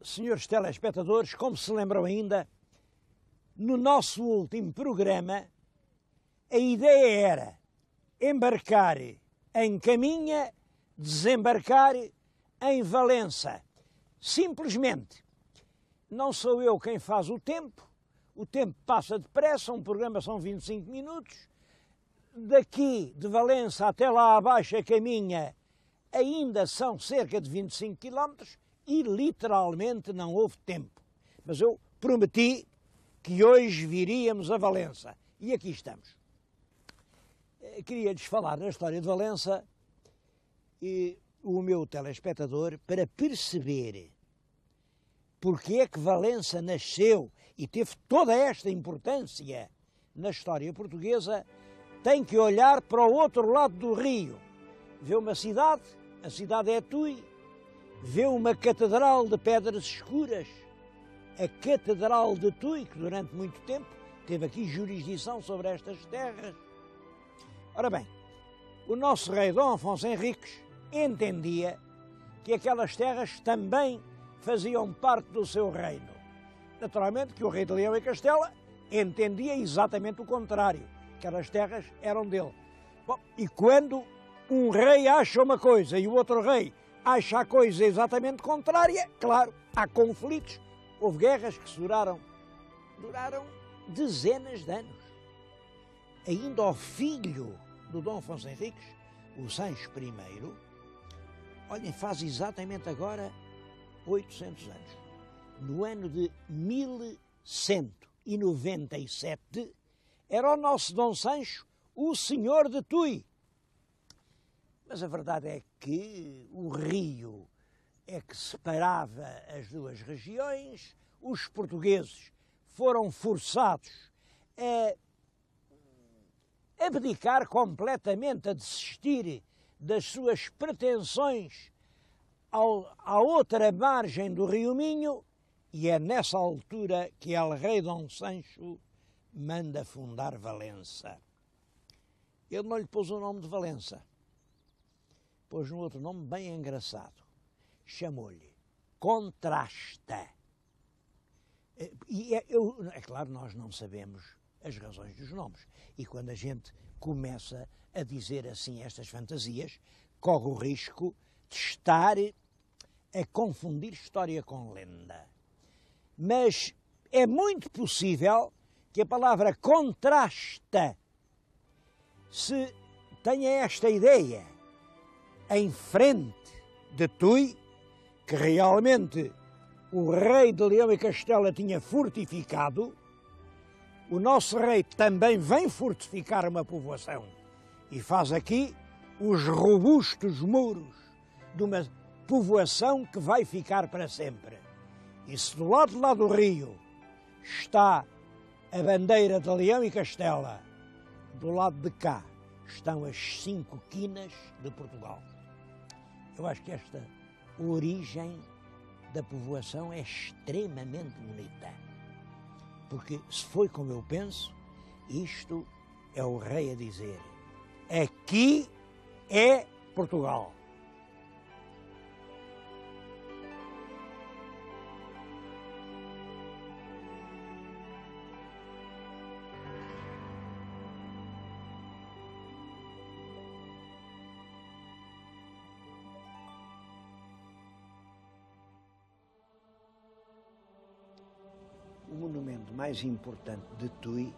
senhores telespectadores, como se lembram ainda, no nosso último programa, a ideia era embarcar em Caminha, desembarcar em Valença. Simplesmente, não sou eu quem faz o tempo passa depressa, um programa são 25 minutos, daqui de Valença até lá abaixo a Caminha ainda são cerca de 25 quilómetros e literalmente não houve tempo. Mas eu prometi que hoje viríamos a Valença e aqui estamos. Queria-lhes falar na história de Valença e o meu telespectador, para perceber porque é que Valença nasceu e teve toda esta importância na história portuguesa, tem que olhar para o outro lado do rio. Vê uma cidade, a cidade é Tui, vê uma catedral de pedras escuras, a Catedral de Tui, que durante muito tempo teve aqui jurisdição sobre estas terras. Ora bem, o nosso rei Dom Afonso Henriques entendia que aquelas terras também faziam parte do seu reino. Naturalmente que o rei de Leão e Castela entendia exatamente o contrário, que aquelas terras eram dele. Bom, e quando um rei acha uma coisa e o outro rei acha a coisa exatamente contrária, claro, há conflitos, houve guerras que duraram dezenas de anos. Ainda ao filho do Dom Afonso Henriques, o Sancho I, olhem, faz exatamente agora 800 anos. No ano de 1197, era o nosso Dom Sancho o senhor de Tui. Mas a verdade é que o rio é que separava as duas regiões, os portugueses foram forçados a abdicar completamente, a desistir das suas pretensões à outra margem do Rio Minho, e é nessa altura que el rei Dom Sancho manda fundar Valença. Ele não lhe pôs o nome de Valença, pôs um outro nome bem engraçado, chamou-lhe Contrasta. E é claro, nós não sabemos as razões dos nomes, e quando a gente começa a dizer assim estas fantasias, corre o risco de estar a confundir história com lenda. Mas é muito possível que a palavra contrasta se tenha esta ideia em frente de Tui, que realmente o rei de Leão e Castela tinha fortificado. O nosso rei também vem fortificar uma povoação e faz aqui os robustos muros de uma povoação que vai ficar para sempre. E se do lado de lá do rio está a bandeira de Leão e Castela, do lado de cá estão as 5 quinas de Portugal. Eu acho que esta origem da povoação é extremamente bonita. Porque se foi como eu penso, isto é o rei a dizer: aqui é Portugal. O monumento mais importante de Tui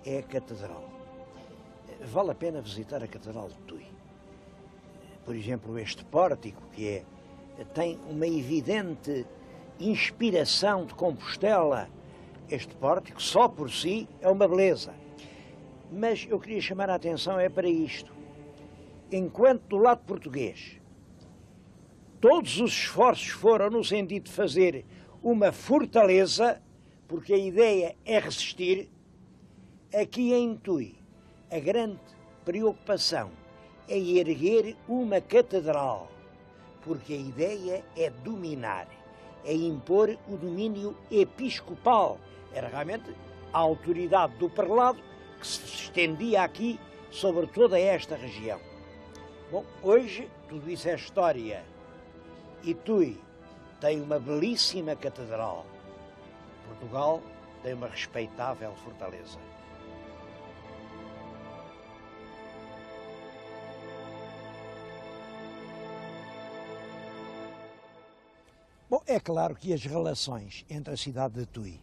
é a Catedral. Vale a pena visitar a Catedral de Tui. Por exemplo, este pórtico, que tem uma evidente inspiração de Compostela. Este pórtico, só por si, é uma beleza. Mas eu queria chamar a atenção para isto. Enquanto do lado português todos os esforços foram no sentido de fazer uma fortaleza, porque a ideia é resistir, aqui em Tui a grande preocupação é erguer uma catedral, porque a ideia é dominar, é impor o domínio episcopal, era realmente a autoridade do prelado que se estendia aqui sobre toda esta região. Bom, hoje tudo isso é história e Tui tem uma belíssima catedral. Portugal tem uma respeitável fortaleza. Bom, é claro que as relações entre a cidade de Tui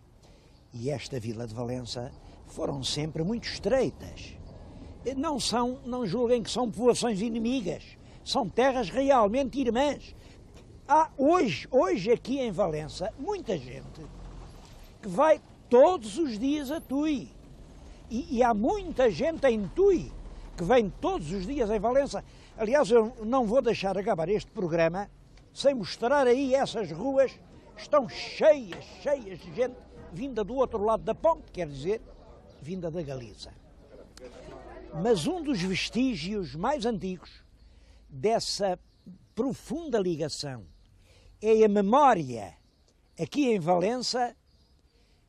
e esta vila de Valença foram sempre muito estreitas. Não julguem que são povoações inimigas, são terras realmente irmãs. Há hoje aqui em Valença muita gente que vai todos os dias a Tui. E há muita gente em Tui que vem todos os dias em Valença. Aliás, eu não vou deixar acabar este programa sem mostrar aí essas ruas, estão cheias de gente vinda do outro lado da ponte, quer dizer, vinda da Galiza. Mas um dos vestígios mais antigos dessa profunda ligação é a memória, aqui em Valença,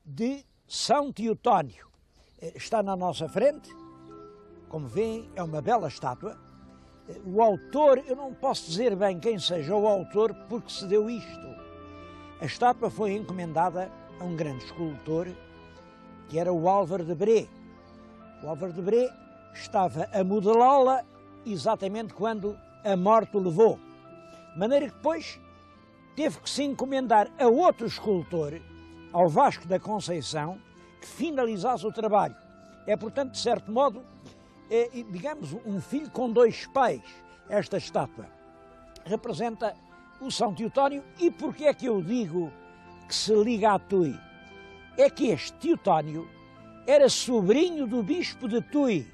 de São Teotónio. Está na nossa frente, como veem, é uma bela estátua. O autor, eu não posso dizer bem quem seja o autor, porque se deu isto. A estátua foi encomendada a um grande escultor, que era o Álvaro de Bré. O Álvaro de Bré estava a modelá-la exatamente quando a morte o levou. De maneira que depois teve que se encomendar a outro escultor, ao Vasco da Conceição, que finalizasse o trabalho. É, portanto, de certo modo, digamos, um filho com dois pais. Esta estátua representa o São Teotónio. E porquê é que eu digo que se liga a Tui? É que este Teotónio era sobrinho do bispo de Tui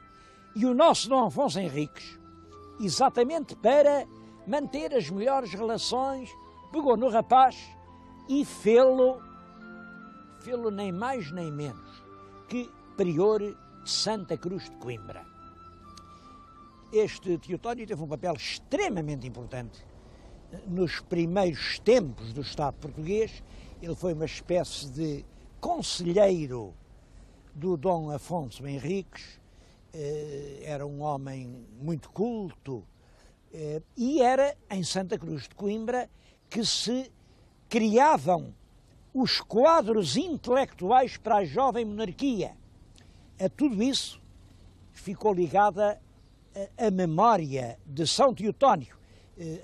e o nosso Dom Afonso Henriques, exatamente para manter as melhores relações, pegou no rapaz e fê-lo nem mais nem menos que prior de Santa Cruz de Coimbra. Este Teotónio teve um papel extremamente importante nos primeiros tempos do Estado português. Ele foi uma espécie de conselheiro do Dom Afonso Henriques, era um homem muito culto, e era em Santa Cruz de Coimbra que se criavam os quadros intelectuais para a jovem monarquia. A tudo isso ficou ligada a memória de São Teotónio.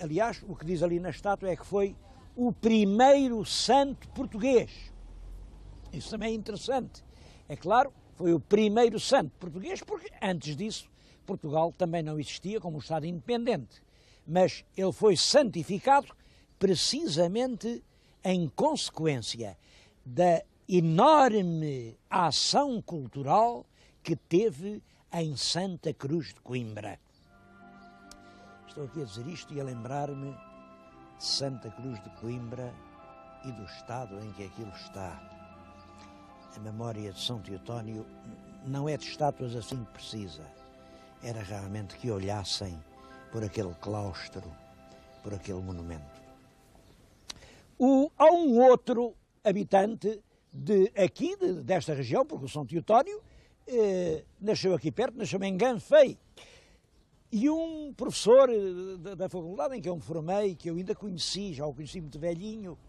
Aliás, o que diz ali na estátua é que foi o primeiro santo português. Isso também é interessante. É claro, foi o primeiro santo português, porque antes disso Portugal também não existia como um Estado independente. Mas ele foi santificado precisamente em consequência da enorme ação cultural que teve em Santa Cruz de Coimbra. Estou aqui a dizer isto e a lembrar-me de Santa Cruz de Coimbra e do estado em que aquilo está. A memória de São Teotónio não é de estátuas assim que precisa. Era realmente que olhassem por aquele claustro, por aquele monumento. Há um outro habitante desta região, porque o São Teotónio nasceu aqui perto, nasceu em Ganfei. E um professor da faculdade em que eu me formei, que eu ainda conheci, já o conheci muito velhinho,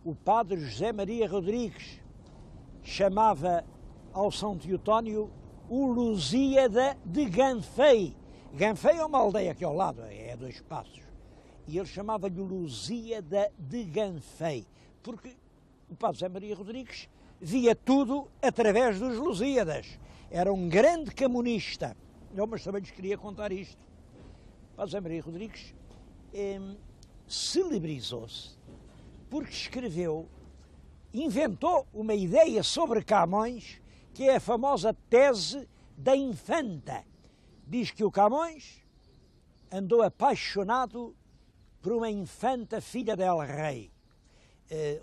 o padre José Maria Rodrigues, chamava ao São Teotónio o Lusíada de Ganfei. Ganfei é uma aldeia aqui ao lado, é a 2 passos. E ele chamava-lhe o Lusíada de Ganfei, porque o padre José Maria Rodrigues via tudo através dos Lusíadas. Era um grande camonista. Mas também lhes queria contar isto. O padre José Maria Rodrigues celebrizou-se porque inventou uma ideia sobre Camões, que é a famosa tese da infanta. Diz que o Camões andou apaixonado por uma infanta filha del rei.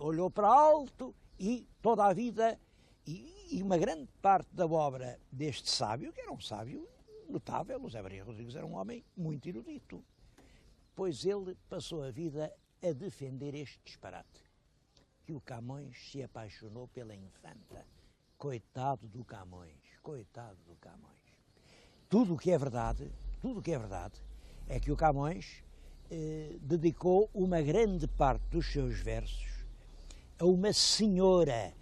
Olhou para alto e toda a vida, e uma grande parte da obra deste sábio, que era um sábio notável, o José Maria Rodrigues era um homem muito erudito, pois ele passou a vida a defender este disparate, que o Camões se apaixonou pela infanta. Coitado do Camões, coitado do Camões. Tudo o que é verdade é que o Camões dedicou uma grande parte dos seus versos a uma senhora,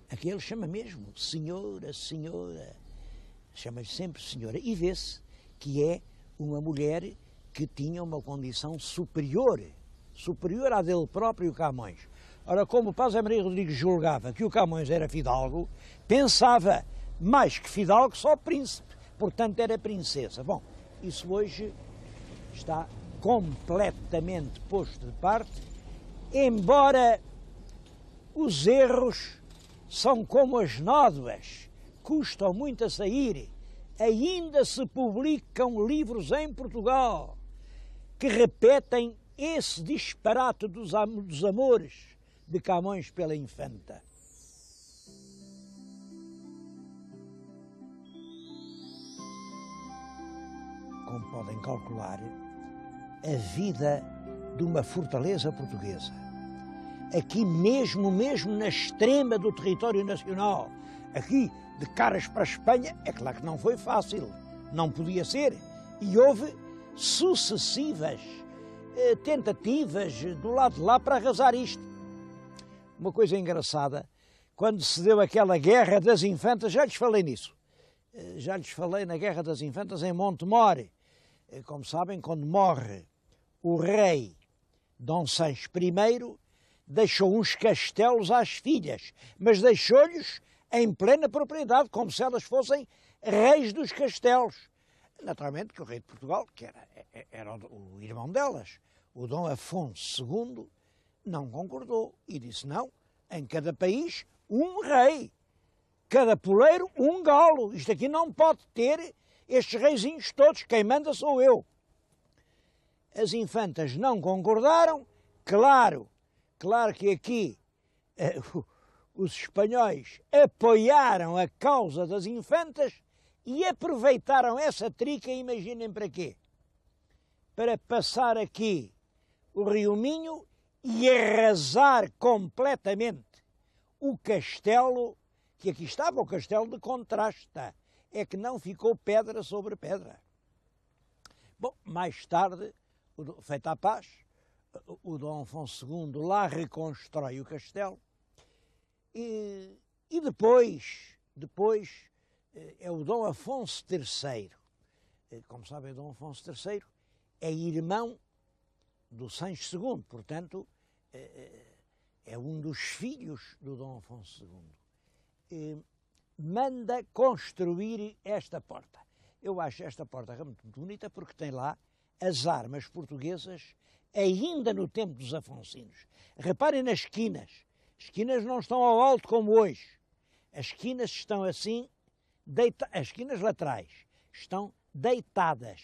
aqui ele chama mesmo senhora, chama-lhe sempre senhora, e vê-se que é uma mulher que tinha uma condição superior à dele próprio, Camões. Ora, como o Padre José Maria Rodrigues julgava que o Camões era fidalgo, pensava mais que fidalgo só príncipe, portanto era princesa. Bom, isso hoje está completamente posto de parte, embora os erros são como as nódoas, custam muito a sair. Ainda se publicam livros em Portugal que repetem esse disparate dos amores de Camões pela infanta. Como podem calcular, a vida de uma fortaleza portuguesa, aqui mesmo na extrema do território nacional, aqui de caras para a Espanha, é claro que não foi fácil, não podia ser, e houve sucessivas tentativas do lado de lá para arrasar isto. Uma coisa engraçada, quando se deu aquela Guerra das Infantas, já lhes falei nisso, já lhes falei na Guerra das Infantas em Montemor. Como sabem, quando morre o rei Dom Sancho I, deixou uns castelos às filhas, mas deixou-lhes em plena propriedade, como se elas fossem reis dos castelos. Naturalmente que o rei de Portugal, que era o irmão delas, o Dom Afonso II, não concordou e disse: não, em cada país um rei, cada poleiro um galo, isto aqui não pode ter estes reizinhos todos, quem manda sou eu. As infantas não concordaram, claro que aqui os espanhóis apoiaram a causa das infantas e aproveitaram essa trica, imaginem para quê? Para passar aqui o Rio Minho e arrasar completamente o castelo, que aqui estava, o castelo de Contrasta, é que não ficou pedra sobre pedra. Bom, mais tarde, feita a paz, o Dom Afonso II lá reconstrói o castelo e depois é o Dom Afonso III. Como sabem, Dom Afonso III é irmão do Sancho II, portanto, é um dos filhos do Dom Afonso II. Manda construir esta porta. Eu acho esta porta muito bonita porque tem lá as armas portuguesas ainda no tempo dos afonsinos. Reparem nas esquinas. As esquinas não estão ao alto como hoje. As esquinas estão assim, as esquinas laterais estão deitadas.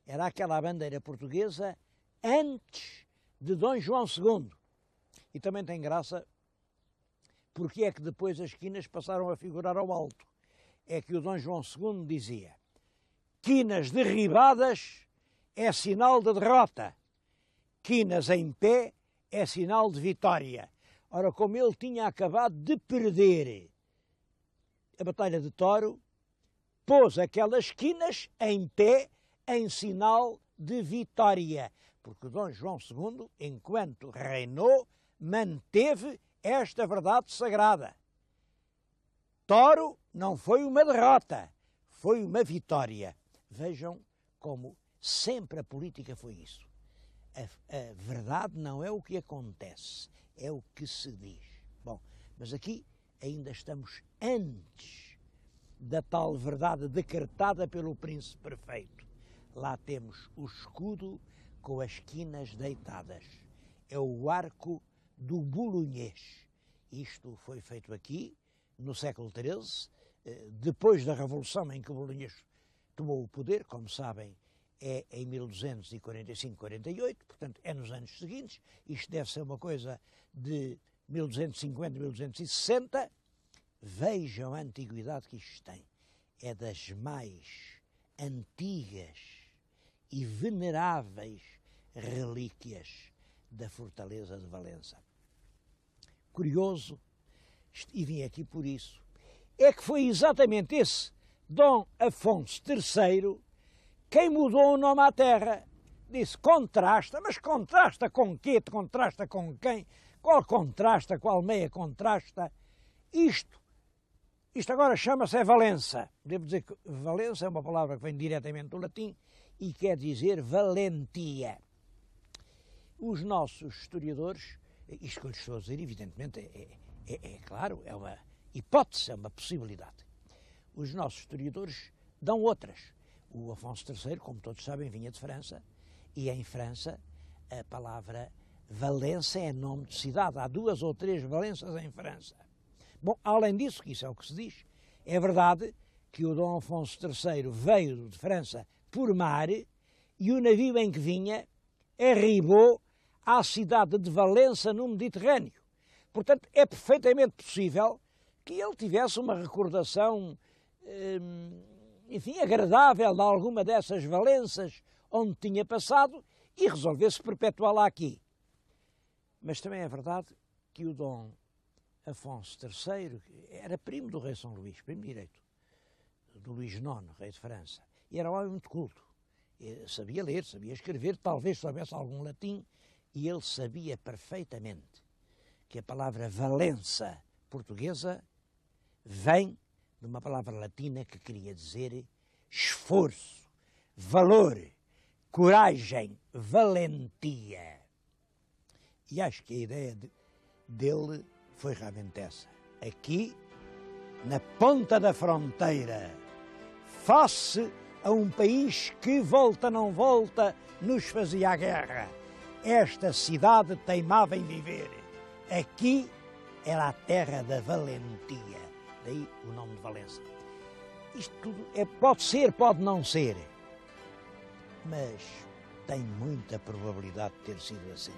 Era aquela bandeira portuguesa antes de Dom João II. E também tem graça porque é que depois as esquinas passaram a figurar ao alto. É que o Dom João II dizia: quinas derribadas é sinal de derrota, quinas em pé é sinal de vitória. Ora, como ele tinha acabado de perder a Batalha de Toro, pôs aquelas quinas em pé em sinal de vitória, porque Dom João II, enquanto reinou, manteve esta verdade sagrada. Toro não foi uma derrota, foi uma vitória. Vejam como sempre a política foi isso. A verdade não é o que acontece, é o que se diz. Bom, mas aqui ainda estamos antes da tal verdade decretada pelo príncipe perfeito. Lá temos o escudo com as quinas deitadas. É o arco do bolonhês. Isto foi feito aqui no século XIII, depois da Revolução em que o bolonhês tomou o poder, como sabem, é em 1245-48, portanto é nos anos seguintes. Isto deve ser uma coisa de 1250-1260. Vejam a antiguidade que isto tem. É das mais antigas e veneráveis relíquias da fortaleza de Valença. Curioso, e vim aqui por isso, é que foi exatamente esse Dom Afonso III quem mudou o nome à terra. disse contrasta, mas contrasta com quê? Contrasta com quem? Qual contrasta? Qual meia contrasta? Isto agora chama-se Valença. Devo dizer que Valença é uma palavra que vem diretamente do latim e quer dizer valentia. Os nossos historiadores, isto que eu lhes estou a dizer, evidentemente, é claro, é uma hipótese, é uma possibilidade. Os nossos historiadores dão outras. O Afonso III, como todos sabem, vinha de França, e em França a palavra Valença é nome de cidade. Há 2 ou 3 Valenças em França. Bom, além disso, que isso é o que se diz, é verdade que o Dom Afonso III veio de França por mar e o navio em que vinha arribou à cidade de Valença, no Mediterrâneo. Portanto, é perfeitamente possível que ele tivesse uma recordação, enfim, agradável de alguma dessas Valenças onde tinha passado e resolvesse perpetuá-la aqui. Mas também é verdade que o Dom Afonso III era primo do rei São Luís, primo direito, do Luís IX, rei de França, e era um homem muito culto. Ele sabia ler, sabia escrever, talvez soubesse algum latim, e ele sabia perfeitamente que a palavra Valença portuguesa vem de uma palavra latina que queria dizer esforço, valor, coragem, valentia. E acho que a ideia dele foi realmente essa. Aqui, na ponta da fronteira, face a um país que, volta não volta, nos fazia a guerra, esta cidade teimava em viver. Aqui era a terra da valentia. Daí o nome de Valença. Isto tudo pode ser, pode não ser, mas tem muita probabilidade de ter sido assim.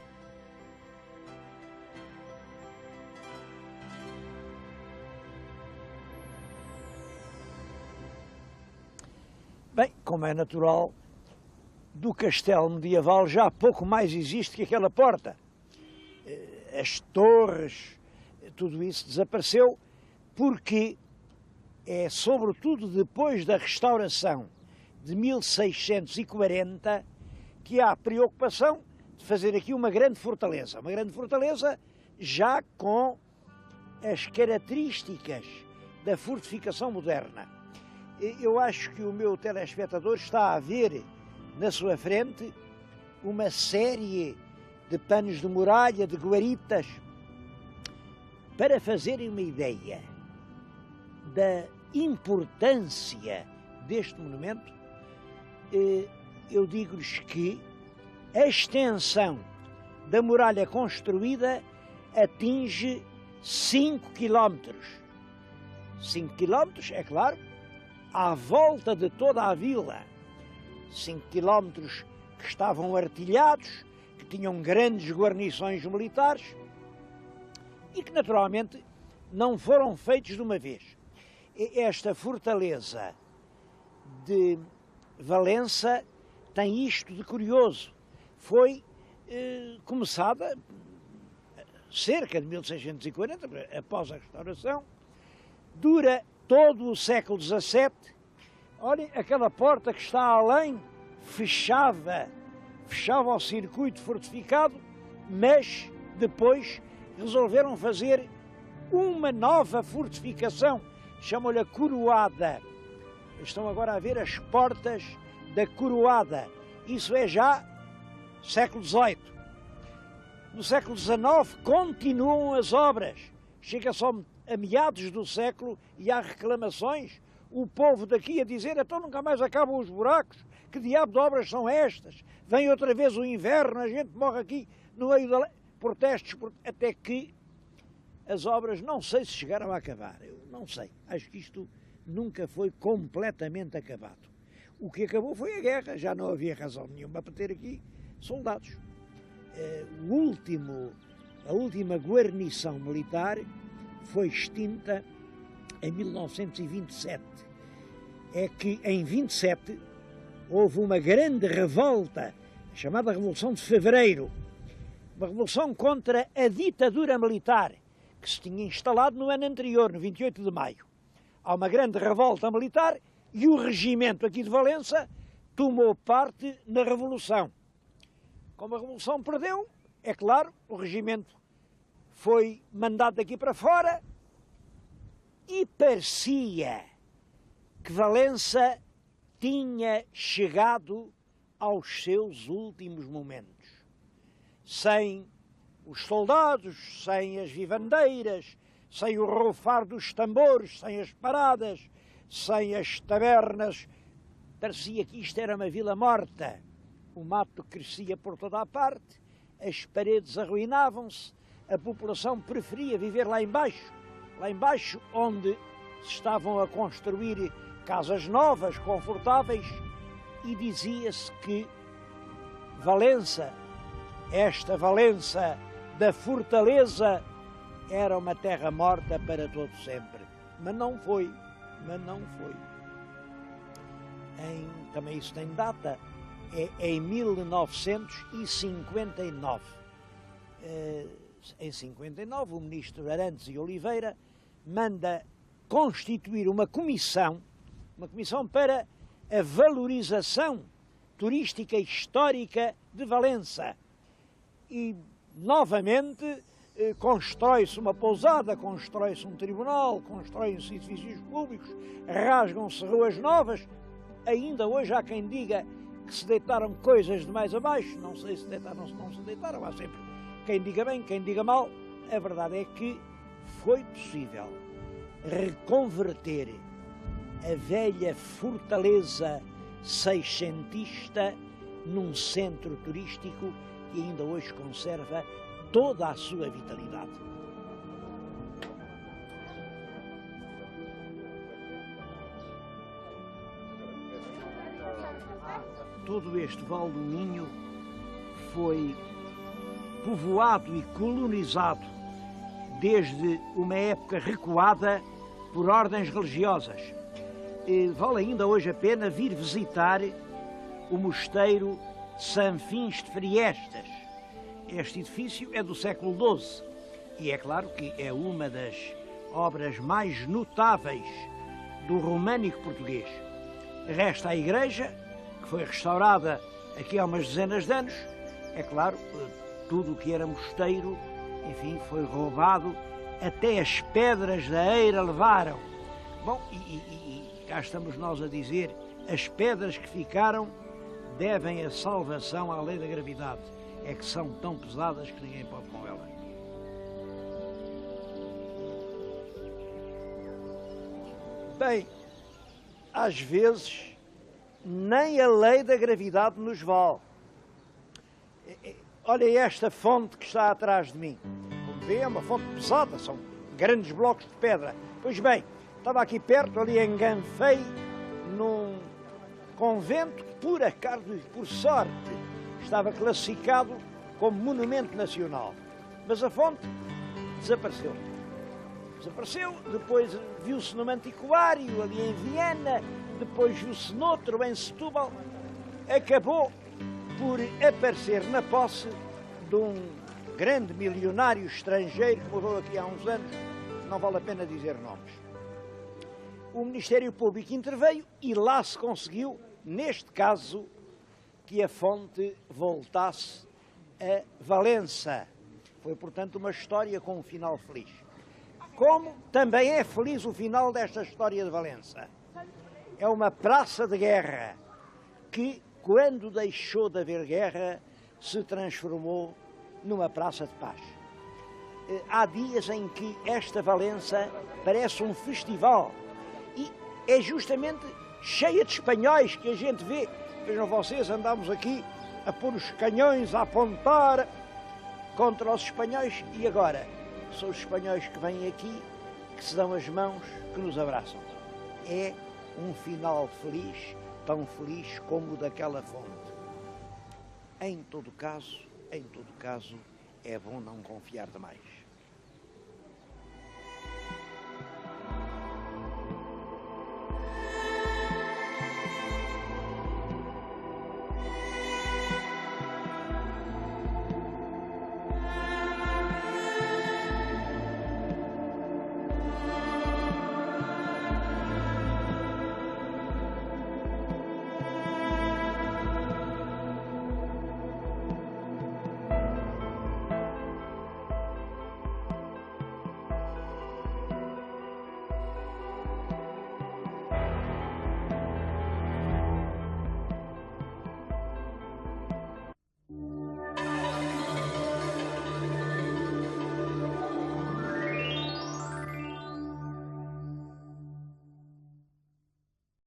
Bem, como é natural, do castelo medieval já pouco mais existe que aquela porta. As torres, tudo isso desapareceu, porque é sobretudo depois da restauração de 1640 que há a preocupação de fazer aqui uma grande fortaleza já com as características da fortificação moderna. Eu acho que o meu telespectador está a ver na sua frente uma série de panos de muralha, de guaritas. Para fazerem uma ideia da importância deste monumento, eu digo-lhes que a extensão da muralha construída atinge 5 quilómetros. 5 quilómetros, é claro, à volta de toda a vila. 5 quilómetros que estavam artilhados, que tinham grandes guarnições militares e que naturalmente não foram feitos de uma vez. Esta fortaleza de Valença tem isto de curioso. Foi começada cerca de 1640, após a restauração, dura todo o século XVII. Olhem, aquela porta que está além fechava o circuito fortificado, mas depois resolveram fazer uma nova fortificação, chamam-lhe a Coroada. Estão agora a ver as portas da Coroada. Isso é já século XVIII. No século XIX continuam as obras. Chega só a meados do século e há reclamações. O povo daqui a dizer, então nunca mais acabam os buracos. Que diabo de obras são estas? Vem outra vez o inverno, a gente morre aqui no meio da... Protestos, até que as obras, não sei se chegaram a acabar. Eu não sei. Acho que isto nunca foi completamente acabado. O que acabou foi a guerra. Já não havia razão nenhuma para ter aqui soldados. A última guarnição militar foi extinta em 1927. É que em 27 houve uma grande revolta, chamada Revolução de Fevereiro, uma revolução contra a ditadura militar, que se tinha instalado no ano anterior, no 28 de maio. Há uma grande revolta militar e o regimento aqui de Valença tomou parte na revolução. Como a Revolução perdeu, é claro, o regimento foi mandado daqui para fora e parecia que Valença tinha chegado aos seus últimos momentos. Sem os soldados, sem as vivandeiras, sem o rufar dos tambores, sem as paradas, sem as tabernas, parecia que isto era uma vila morta. O mato crescia por toda a parte, as paredes arruinavam-se, a população preferia viver lá embaixo onde se estavam a construir casas novas, confortáveis, e dizia-se que Valença, esta Valença da fortaleza, era uma terra morta para todo sempre. Mas não foi. Também isso tem data, é em 1959. Em 59, o ministro Arantes e Oliveira manda constituir uma comissão para a valorização turística e histórica de Valença. E, novamente, constrói-se uma pousada, constrói-se um tribunal, constroem-se edifícios públicos, rasgam-se ruas novas. Ainda hoje há quem diga que se deitaram coisas de mais abaixo, não sei se deitaram ou se não se deitaram, há sempre quem diga bem, quem diga mal. A verdade é que foi possível reconverter a velha fortaleza seiscentista num centro turístico que ainda hoje conserva toda a sua vitalidade. Todo este Vale do Minho foi povoado e colonizado desde uma época recuada por ordens religiosas. E vale ainda hoje a pena vir visitar o mosteiro Sanfins de Friestas. Este edifício é do século XII e é claro que é uma das obras mais notáveis do românico português. Resta a igreja, que foi restaurada aqui há umas dezenas de anos. É claro, tudo o que era mosteiro, enfim, foi roubado, até as pedras da eira levaram. Bom, e cá estamos nós a dizer, as pedras que ficaram devem a salvação à lei da gravidade. É que são tão pesadas que ninguém pode com elas. Bem, às vezes nem a lei da gravidade nos vale. Olha esta fonte que está atrás de mim. Como vê, é uma fonte pesada, são grandes blocos de pedra. Pois bem, estava aqui perto, ali enganfei num convento que, por acaso, por sorte, estava classificado como monumento nacional. Mas a fonte desapareceu. Depois viu-se num antiquário, ali em Viena, depois viu-se noutro, em Setúbal. Acabou por aparecer na posse de um grande milionário estrangeiro que morou aqui há uns anos, não vale a pena dizer nomes. O Ministério Público interveio e lá se conseguiu, neste caso, que a fonte voltasse a Valença. Foi, portanto, uma história com um final feliz. Como também é feliz o final desta história de Valença. É uma praça de guerra que, quando deixou de haver guerra, se transformou numa praça de paz. Há dias em que esta Valença parece um festival e é justamente cheia de espanhóis que a gente vê. Vejam vocês, andamos aqui a pôr os canhões, a apontar contra os espanhóis e agora são os espanhóis que vêm aqui, que se dão as mãos, que nos abraçam. É um final feliz, tão feliz como o daquela fonte. Em todo caso, é bom não confiar demais.